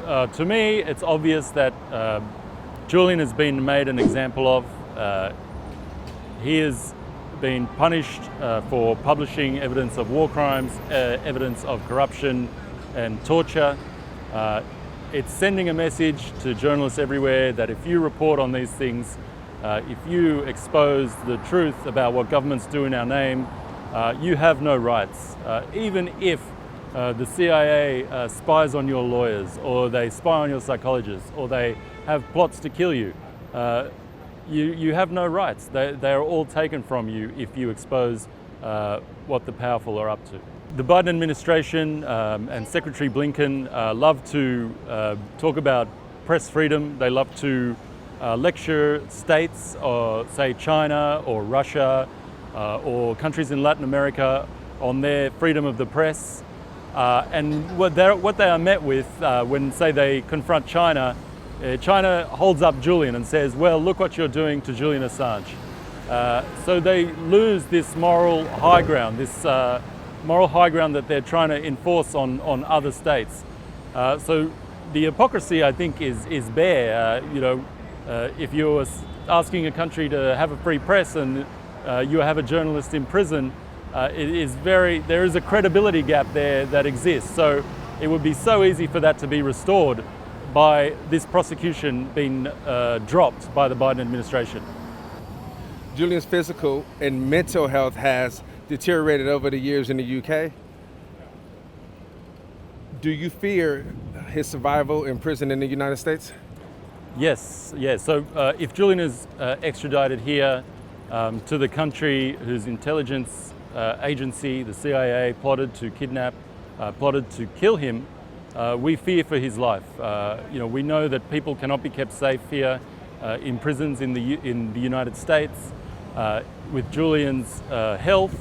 to me, it's obvious that Julian has been made an example of. He has been punished for publishing evidence of war crimes, evidence of corruption and torture. It's sending a message to journalists everywhere that if you report on these things, if you expose the truth about what governments do in our name, you have no rights. Even if the CIA spies on your lawyers, or they spy on your psychologists, or they have plots to kill you, you have no rights. They are all taken from you if you expose what the powerful are up to. The Biden administration and Secretary Blinken love to talk about press freedom. They love to lecture states, or say China or Russia or countries in Latin America on their freedom of the press. And what they are met with when, say, they confront China, China holds up Julian and says, well, look what you're doing to Julian Assange. So they lose this moral high ground, that they're trying to enforce on other states. So the hypocrisy, I think, is bare. If you're asking a country to have a free press and you have a journalist in prison, there is a credibility gap there that exists. So it would be so easy for that to be restored by this prosecution being dropped by the Biden administration. Julian's physical and mental health has deteriorated over the years in the UK. Do you fear his survival in prison in the United States? Yes. So if Julian is extradited here to the country whose intelligence agency, the CIA, plotted to kidnap, plotted to kill him, we fear for his life. We know that people cannot be kept safe here in prisons in the United States. With Julian's health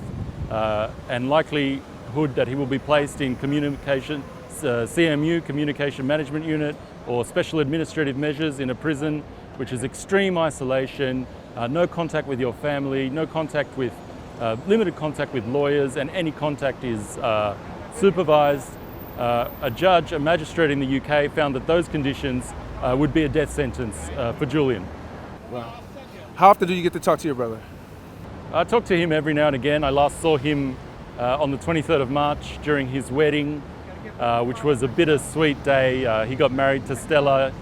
and likelihood that he will be placed in CMU, Communication Management Unit, or special administrative measures in a prison, which is extreme isolation, no contact with your family, limited contact with lawyers, and any contact is supervised. A magistrate in the UK found that those conditions would be a death sentence for Julian. Wow. How often do you get to talk to your brother? I talk to him every now and again. I last saw him on the 23rd of March during his wedding, which was a bittersweet day. He got married to Stella,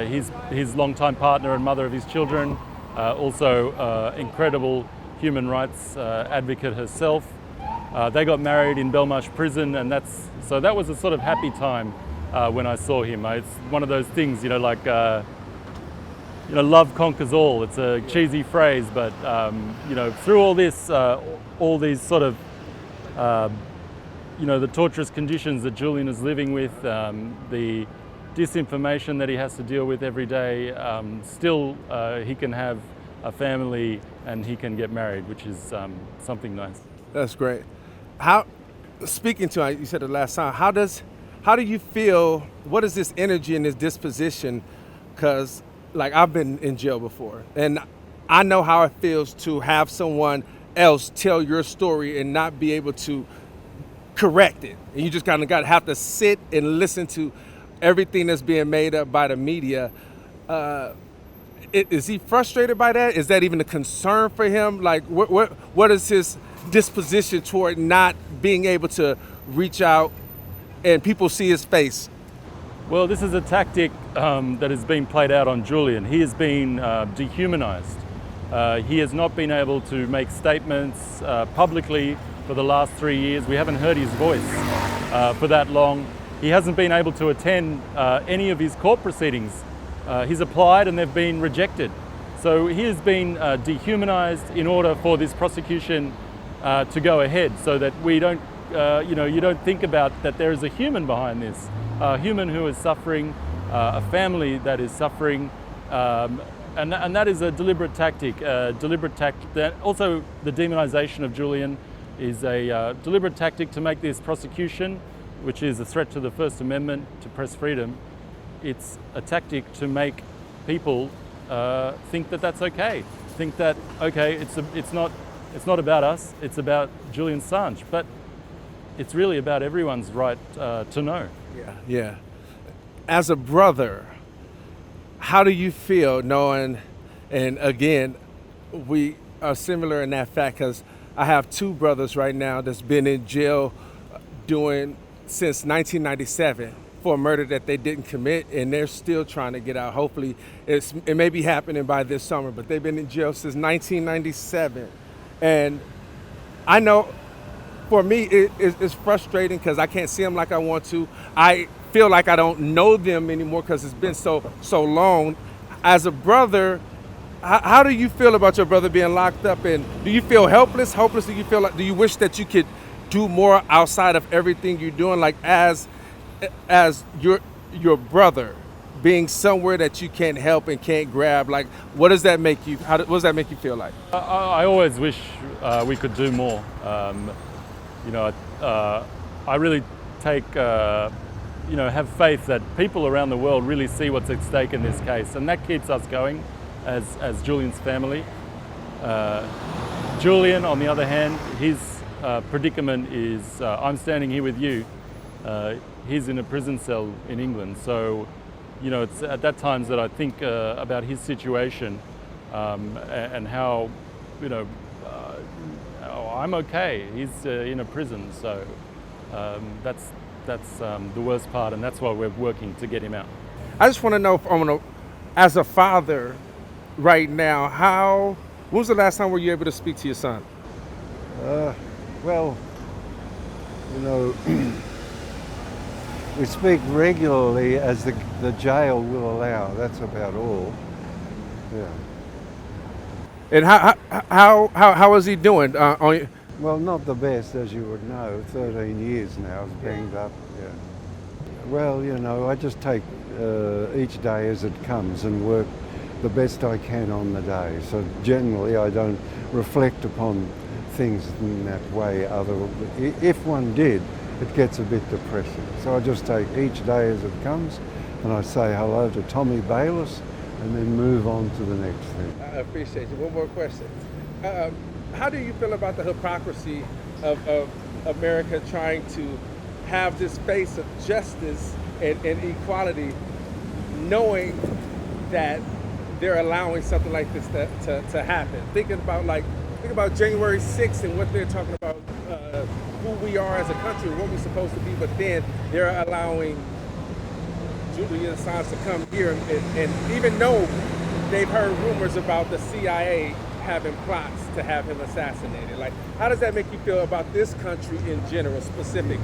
his longtime partner and mother of his children, also incredible human rights advocate herself. They got married in Belmarsh prison, and that was a sort of happy time when I saw him. It's one of those things, love conquers all. It's a cheesy phrase, but through all this, all these sort of, the torturous conditions that Julian is living with, the disinformation that he has to deal with every day, still he can have a family and he can get married, which is something nice. That's great. Speaking to, you said it last time, how do you feel, what is this energy and this disposition? Because I've been in jail before, and I know how it feels to have someone else tell your story and not be able to correct it. And you just kind of have to sit and listen to everything that's being made up by the media. Is he frustrated by that? Is that even a concern for him? What is his disposition toward not being able to reach out and people see his face? Well, this is a tactic that has been played out on Julian. He has been dehumanized. He has not been able to make statements publicly for the last 3 years. We haven't heard his voice for that long. He hasn't been able to attend any of his court proceedings. He's applied and they've been rejected. So he has been dehumanized in order for this prosecution to go ahead, so that we don't, you don't think about that there is a human behind this, a human who is suffering, a family that is suffering, and that is a deliberate tactic. That also, the demonization of Julian is a deliberate tactic to make this prosecution, which is a threat to the First Amendment, to press freedom. It's a tactic to make people think that that's okay. Think that it's not about us. It's about Julian Assange, but it's really about everyone's right to know. Yeah. as a brother, how do you feel knowing, and again, we are similar in that fact because I have two brothers right now that's been in jail since 1997 for a murder that they didn't commit, and they're still trying to get out. Hopefully, it may be happening by this summer, but they've been in jail since 1997. And I know for me, it's frustrating because I can't see them like I want to. I feel like I don't know them anymore because it's been so long. As a brother, how do you feel about your brother being locked up? And do you feel helpless? Hopeless? Do you wish that you could do more outside of everything you're doing? Like as your brother being somewhere that you can't help and can't grab, like what does that make you? What does that make you feel like? I always wish we could do more. I really have faith that people around the world really see what's at stake in this case, and that keeps us going as Julian's family. Julian, on the other hand, his predicament is, I'm standing here with you. He's in a prison cell in England, so it's at that times that I think about his situation and how I'm okay. He's in a prison, so that's the worst part, and that's why we're working to get him out. I just want to know, as a father, right now, when was the last time were you able to speak to your son? Well, we speak regularly as the jail will allow. That's about all. Yeah. And how is he doing? Well, not the best, as you would know. 13 years now, he's banged up. Yeah. Well, I just take each day as it comes and work the best I can on the day. So generally, I don't reflect upon things in that way. If one did, it gets a bit depressing. So I just take each day as it comes, and I say hello to Tommy Bayliss, and then move on to the next thing. I appreciate you. One more question. How do you feel about the hypocrisy of America trying to have this face of justice and equality, knowing that they're allowing something like this to happen? Think about January 6th and what they're talking about, who we are as a country, what we're supposed to be, but then they're allowing Julian Assange to come here, and even though they've heard rumors about the CIA having plots to have him assassinated, like how does that make you feel about this country in general, specifically?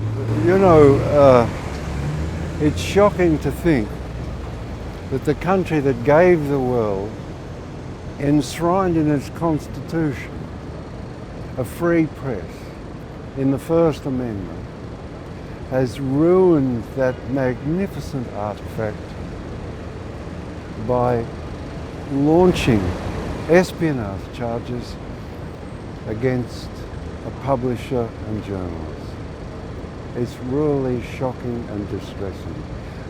It's shocking to think that the country that gave the world, enshrined in its constitution, a free press in the First Amendment, has ruined that magnificent artifact by launching espionage charges against a publisher and journalist. It's really shocking and distressing,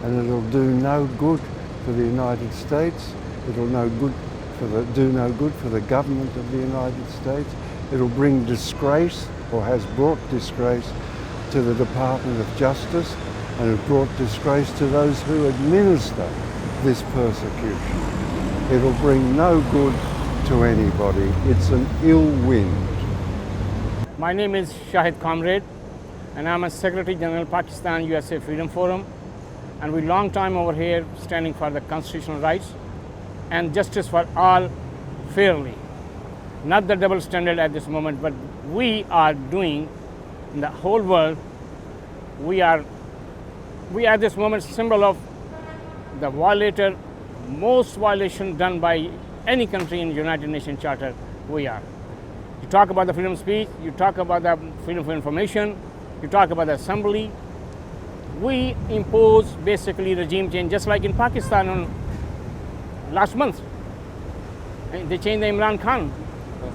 and it'll do no good for the United States. It'll do no good for the government of the United States. It'll bring disgrace, or has brought disgrace, to the Department of Justice, and it brought disgrace to those who administer this persecution. It'll bring no good to anybody. It's an ill wind. My name is Shahid Comrade, and I'm a Secretary General Pakistan USA Freedom Forum, and we're long time over here standing for the constitutional rights and justice for all fairly. Not the double standard at this moment, but we are doing in the whole world. We are at this moment symbol of the most violation done by any country in the United Nations Charter. We are. You talk about the freedom of speech, you talk about the freedom of information, you talk about the assembly. We impose basically regime change, just like in Pakistan on last month. They changed the Imran Khan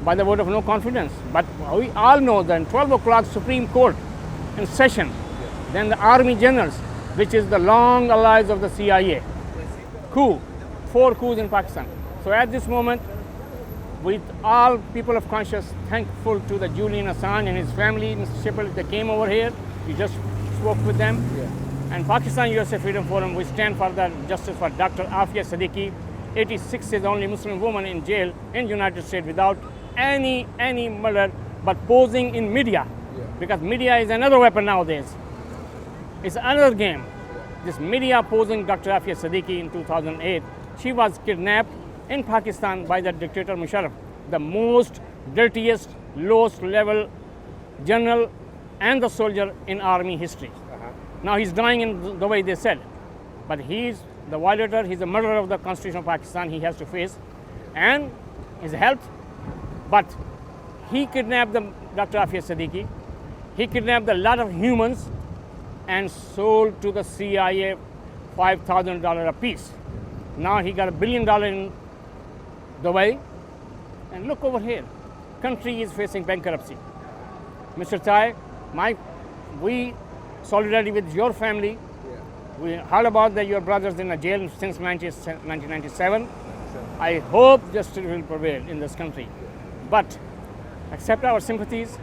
by the vote of no confidence. But we all know that 12 o'clock Supreme Court in session, then the Army Generals, which is the long allies of the CIA, coup, 4 coups in Pakistan. So at this moment, with all people of conscience thankful to the Julian Assange and his family, Mr. Shepard, they came over here, we just spoke with them. And Pakistan USA Freedom Forum, we stand for the justice for Dr. Afia Siddiqui. 86 is the only Muslim woman in jail in United States without any murder, but posing in media. Because media is another weapon nowadays. It's another game. This media posing Dr. Afia Siddiqui in 2008, she was kidnapped in Pakistan by the dictator Musharraf, the most dirtiest, lowest level general and the soldier in army history. Now he's dying in the way they said, but he's the violator, he's the murderer of the Constitution of Pakistan, he has to face, and his health. But he kidnapped Dr. Afia Siddiqui, he kidnapped a lot of humans and sold to the CIA $5,000 a piece. Now he got $1 billion in Dubai, and look over here, country is facing bankruptcy. Mr. Tai, we solidarity with your family. We heard about that your brother's in a jail since 1997. I hope justice will prevail in this country. But accept our sympathies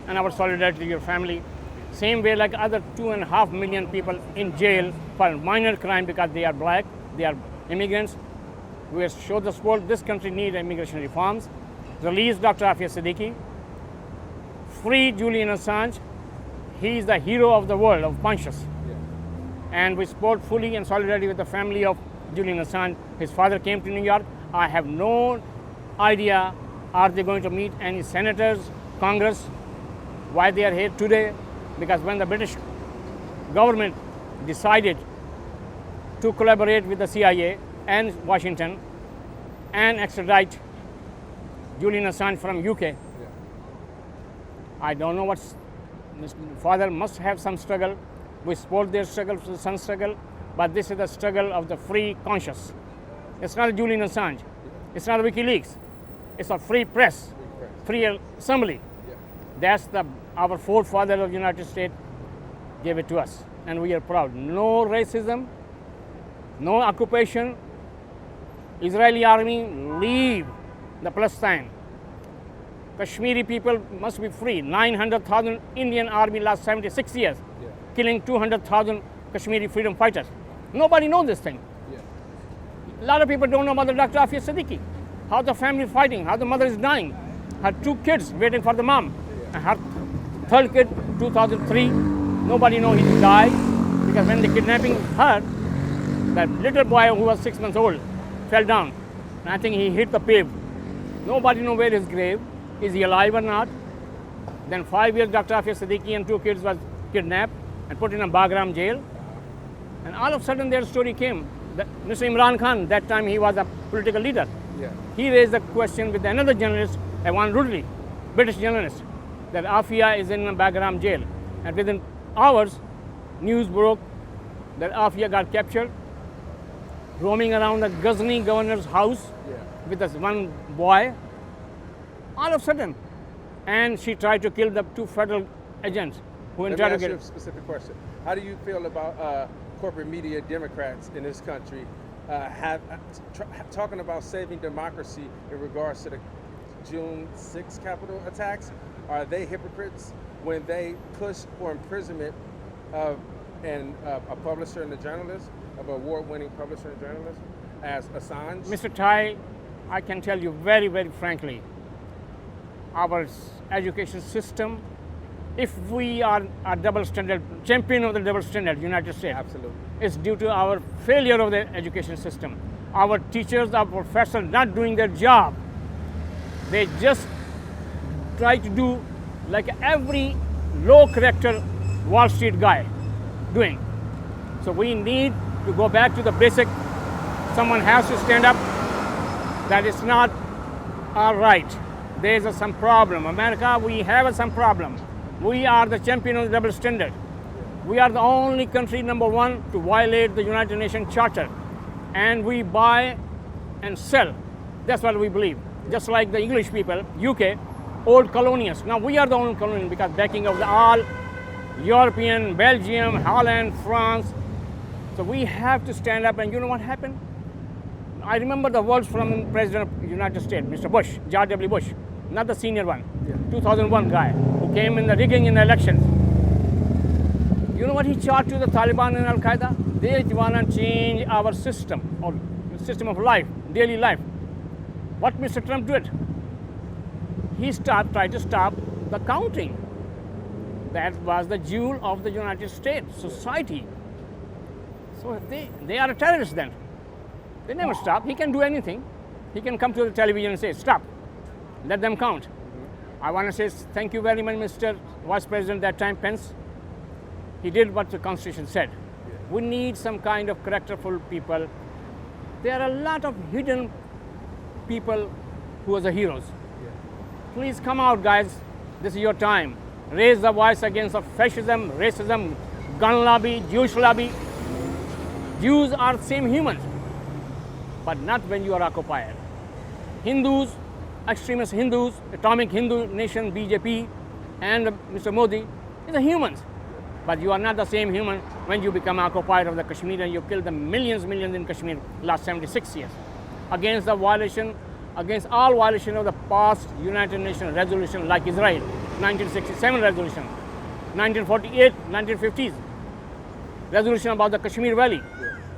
and our solidarity to your family. Same way like other 2.5 million people in jail for minor crime because they are black, they are immigrants. We show the support. This country needs immigration reforms. Release Dr. Afia Siddiqui. Free Julian Assange. He is the hero of the world, of conscience. And we support fully in solidarity with the family of Julian Assange. His father came to New York. I have no idea, are they going to meet any senators, Congress, why they are here today? Because when the British government decided to collaborate with the CIA and Washington and extradite Julian Assange from UK, I don't know what's, his father must have some struggle. We support their struggle, the son's struggle, but this is the struggle of the free conscience. It's not a Julian Assange. It's not a WikiLeaks. It's a free press, free assembly. That's our forefathers of the United States gave it to us, and we are proud. No racism, no occupation. Israeli army, leave the Palestine. Kashmiri people must be free. 900,000 Indian army last 76 years, killing 200,000 Kashmiri freedom fighters. Nobody knows this thing. A lot of people don't know about the Dr. Afia Siddiqui. How the family is fighting, how the mother is dying. Her 2 kids waiting for the mom. And her 3rd kid, 2003, nobody knows he died because when the kidnapping her, that little boy who was 6 months old fell down. And I think he hit the pave. Nobody knows where his grave. Is he alive or not? Then 5 years, Dr. Afia Siddiqui and 2 kids was kidnapped and put in a Bagram jail. And all of a sudden their story came. Mr. Imran Khan, that time he was a political leader. He raised the question with another journalist, Evan Rudley, British journalist, that Afia is in a Bagram jail. And within hours, news broke that Afia got captured, roaming around the Ghazni governor's house with this one boy. All of a sudden, and she tried to kill the 2 federal agents who interrogated. Let me ask you a specific question. How do you feel about corporate media Democrats in this country talking about saving democracy in regards to the June 6 Capitol attacks? Are they hypocrites when they push for imprisonment of a publisher and a journalist, of an award-winning publisher and journalist, as Assange? Mr. Tai, I can tell you very, very frankly, our education system, if we are a double standard, champion of the double standard, United States, absolutely, it's due to our failure of the education system. Our teachers, our professors not doing their job. They just try to do like every low character Wall Street guy doing. So we need to go back to the basic. Someone has to stand up. That is not all right. There's some problem. America, we have some problem. We are the champion of the double standard. We are the only country, number 1, to violate the United Nations Charter. And we buy and sell. That's what we believe. Just like the English people, UK, old colonials. Now we are the only colonial because backing of the all European, Belgium, Holland, France. So we have to stand up, and you know what happened? I remember the words from President of the United States, Mr. Bush, George W. Bush, not the senior one, 2001 guy, who came in the rigging in the elections. You know what he charged to the Taliban and Al-Qaeda? They want to change our system, or system of life, daily life. What Mr. Trump did? He tried to stop the counting. That was the jewel of the United States society. So they are a terrorist then. They never stop. He can do anything. He can come to the television and say, stop. Let them count. I want to say thank you very much, Mr. Vice President, that time, Pence. He did what the Constitution said. We need some kind of characterful people. There are a lot of hidden people who are the heroes. Please come out, guys. This is your time. Raise the voice against fascism, racism, gun lobby, Jewish lobby. Jews are the same humans, but not when you are occupied. Hindus, extremist Hindus, atomic Hindu nation, BJP, and Mr. Modi, these are humans. But you are not the same human when you become occupied of the Kashmir and you kill the millions in Kashmir last 76 years. Against the violation, against all violation of the past United Nations resolution like Israel, 1967 resolution, 1948, 1950s, resolution about the Kashmir Valley,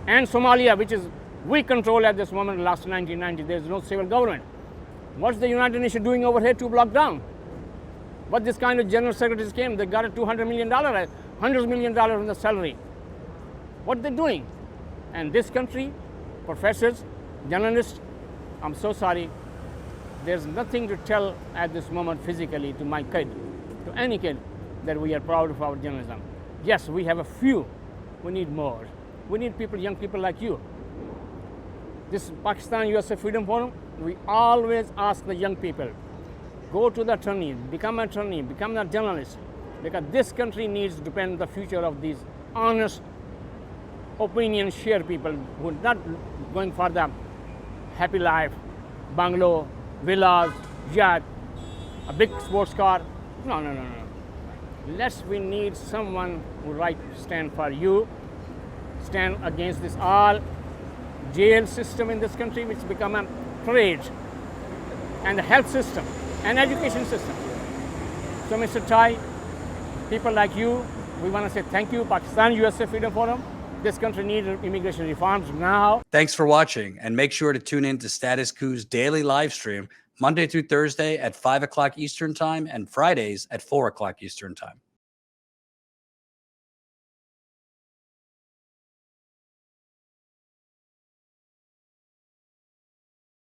and Somalia, which is we control at this moment, last 1990, there is no civil government. What's the United Nations doing over here to block down? What this kind of general secretaries came, they got a $200 million, $100 million in the salary. What are they doing? And this country, professors, journalists, I'm so sorry, there's nothing to tell at this moment physically to my kid, to any kid, that we are proud of our journalism. Yes, we have a few, we need more. We need people, young people like you. This Pakistan USA Freedom Forum, we always ask the young people, go to the attorney, become a journalist, because this country needs to depend on the future of these honest, opinion share people who are not going for the happy life, bungalow, villas, yacht, a big sports car. No. We need someone who stand for you, stand against this all jail system in this country, which become a trade, and the health system and education system. So Mr. Tai, people like you, we want to say thank you, Pakistan USA Freedom Forum. This country needs immigration reforms now. Thanks for watching, and make sure to tune in to Status Coup's daily live stream Monday through Thursday at 5 o'clock Eastern Time and Fridays at 4 o'clock Eastern Time.